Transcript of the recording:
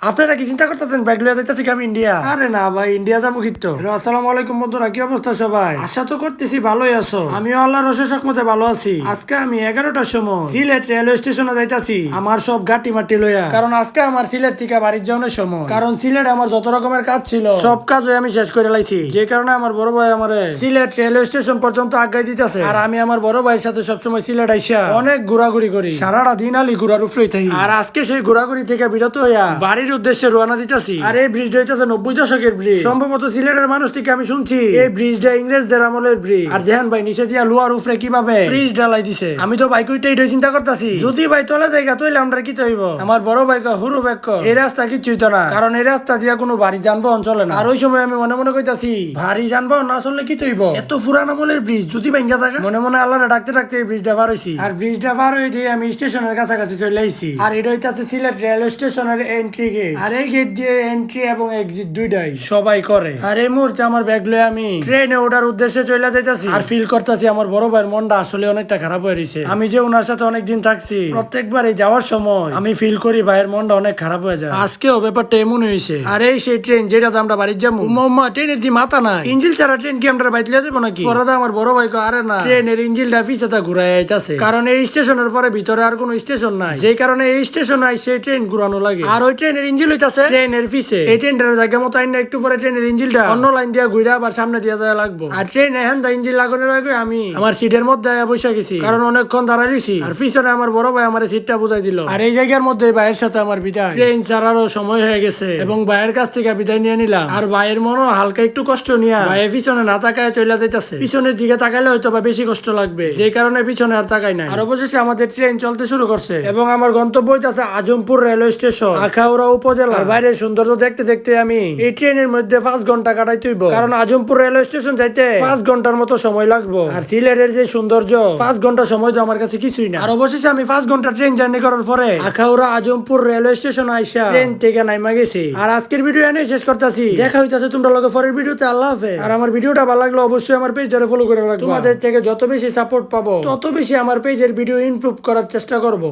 আপনারা কি চিন্তা করতেছেন ব্যাগ লইয়া যাইতেছি আমি ইন্ডিয়া? আরে না ভাই, ইন্ডিয়া যাবো কিন্তু। আসসালামু আলাইকুম বন্ধুরা, কি অবস্থা সবাই? আশা তো করতেছি ভালোই আছো। আমিও আল্লাহর অশেষ রহমতে ভালো আছি। আজকে আমি 11টার সময় সিলেট রেলওয়ে স্টেশনে যাইতাছি আমার সব গাটি মাটি লইয়া, কারণ আজকে আমার সিলেট থেকে বাড়ির যাওয়ার সময়। কারণ সিলেট আমার যত রকমের কাজ ছিল সব কাজই আমি শেষ করে লাইছি, যে কারণে আমার বড় ভাই আমারে সিলেট রেলওয়ে স্টেশন পর্যন্ত আগাই দিতেছে। আর আমি আমার বড় ভাইয়ের সাথে সবসময় সিলেট আইসা অনেক ঘোরাঘুরি করি, সারাটা দিন আলি ঘোরার উপরেই থাকি। আর আজকে সেই ঘোরাঘুরি থেকে বিরত হইয়া বাড়ির উদ্দেশ্যে রওনা দিতেছি। আর এই ব্রিজটা হইতেছে 90 দশকের ব্রিজ। সম্ভবত সিলেটের মানুষ থেকে আমি শুনছি এই ব্রিজটা ইংরেজদের আমলের ব্রিজ। আর দেখেন ভাই নিচে দিয়া লোহার উপরে কিভাবে ব্রিজ ঢালাই দিছে। আমি তো বাইক ওইটাই চিন্তা করতেছি, যদি ভাই তলে জায়গা তৈলে আমরা কি হইব। আমার বড় ভাই হুরু ব্যাক এই রাস্তা কিছু হইতো না, কারণ এই রাস্তা দিয়া কোনো ভারী যানবাহন চলে না। আর ওই সময় আমি মনে মনে কইতাছি ভারী যানবাহন না চললে কি হইব, এত পুরান আমলের ব্রিজ যদি ভাঙ্গা থাকে। মনে মনে আল্লাহরে ডাকতে ডাকতে এই ব্রিজটা পার হইছি। আর ব্রিজটা পার হয়ে দিয়ে আমি স্টেশনের কাছাকাছি চলে আইছি। আর এটা হইতাছে সিলেট রেলওয়ে স্টেশনের এন্ট্রি গেট। আর এই গেট দিয়ে এন্ট্রি এবং এক্সিট দুইটাই সবাই করে। আর এই মুহূর্তে আমার ব্যাগ লয়ে আমি ট্রেনে ওঠার উদ্দেশ্যে চলে যাইতাছি। আর ফিল করতেছি আমার বড় ভাইয়ের মনটা আসলে অনেকটা খারাপ হয়ে রয়েছে। আমি যে ওনার সাথে অনেকদিন থাকছি, প্রত্যেকবার এই যাওয়ার সময় আমি ফিল করি ভাইয়ের মনটা অনেক খারাপ হয়ে যায়। আজকেও ব্যাপারটা এমন হয়েছে। আর এই সেই ট্রেন যেটাতে আমরা বাড়ি যাবো, মাম্মা ট্রেনের দি মাথা নাই, ইঞ্জিল ছাড়া ট্রেন কি আমরা বাইতে যাবো নাকি? পরে আমার বড় ভাই আরে না, ট্রেনের ইঞ্জিলটা পিছাতে ঘুরাই আইতাছে, কারণ এই স্টেশনের পরে ভিতরে আর কোনো স্টেশন নাই, যে কারণে এই স্টেশন নাই সেই ট্রেন ঘুরানো লাগে। আর ওই ট্রেনের ইঞ্জিল হইতাছে ট্রেনের পিছে। এই ট্রেনের জায়গা মতো আইনা একটু পরে ট্রেনের ইঞ্জিলটা অন্য লাইন দিয়ে ঘুরে আবার সামনে দিয়ে যায় লাগবো। আর ট্রেন এখন ইঞ্জিল লাগানোর আগে আমি আমার সিটের মধ্যে বসে গেছি, কারণ অনেকক্ষণ দাঁড়াইছি। আর পিছনে আমার বড় ভাই আমার সিটটা বুঝাই দিল। আর এই জায়গার মধ্যে ভাইয়ের সাথে আমার বিদায়। ট্রেন ছাড়ারও সময় হয়ে গেছে এবং ভাইয়ের কাছ থেকে বিদায় নিয়ে নিলাম। আর ভাইয়ের মনও হালকা একটু কষ্ট নিয়ে ভাইয়ের পিছনে না তাকায় চলে যাইতেছে। পিছনের দিকে তাকাইলে হয়তো বা বেশি কষ্ট লাগবে, যে কারণে পিছনে আর তাকাই নাই। আর অবশেষে আমাদের ট্রেন চলতে শুরু করছে এবং আমার গন্তব্য হইতাছে আজমপুর রেলওয়ে স্টেশন, আখাউড়া উপজেলা। বাইরের সৌন্দর্য দেখতে দেখতে আমি এই ট্রেনের মধ্যে 5 ঘন্টা কাটাইতে হইব, কারণ আজমপুর রেলওয়ে স্টেশন যাইতে 5 ঘন্টার মতো সময় লাগবে। আর সিলেটের যে সৌন্দর্য, 5 ঘন্টা সময় তো আমার কাছে কিছুই না। আর অবশেষে আমি 5 ঘন্টা ট্রেন জার্নি করার পরে আখাউড়া আজমপুর রেলওয়ে স্টেশন আইসা ট্রেন থেকে নাইমা গেছি। আর আজকের ভিডিও এনে শেষ করতেছি। দেখা হইতাছে তোমরা লগে পরের ভিডিওতে। আল্লাহ হাফেজ। আর আমার ভিডিওটা ভালো লাগলে অবশ্যই আমার পেজটা ফলো করে রাখবা। তোমাদের থেকে যত বেশি সাপোর্ট পাবো তত বেশি আমার পেজের ভিডিও ইমপ্রুভ করার চেষ্টা করব।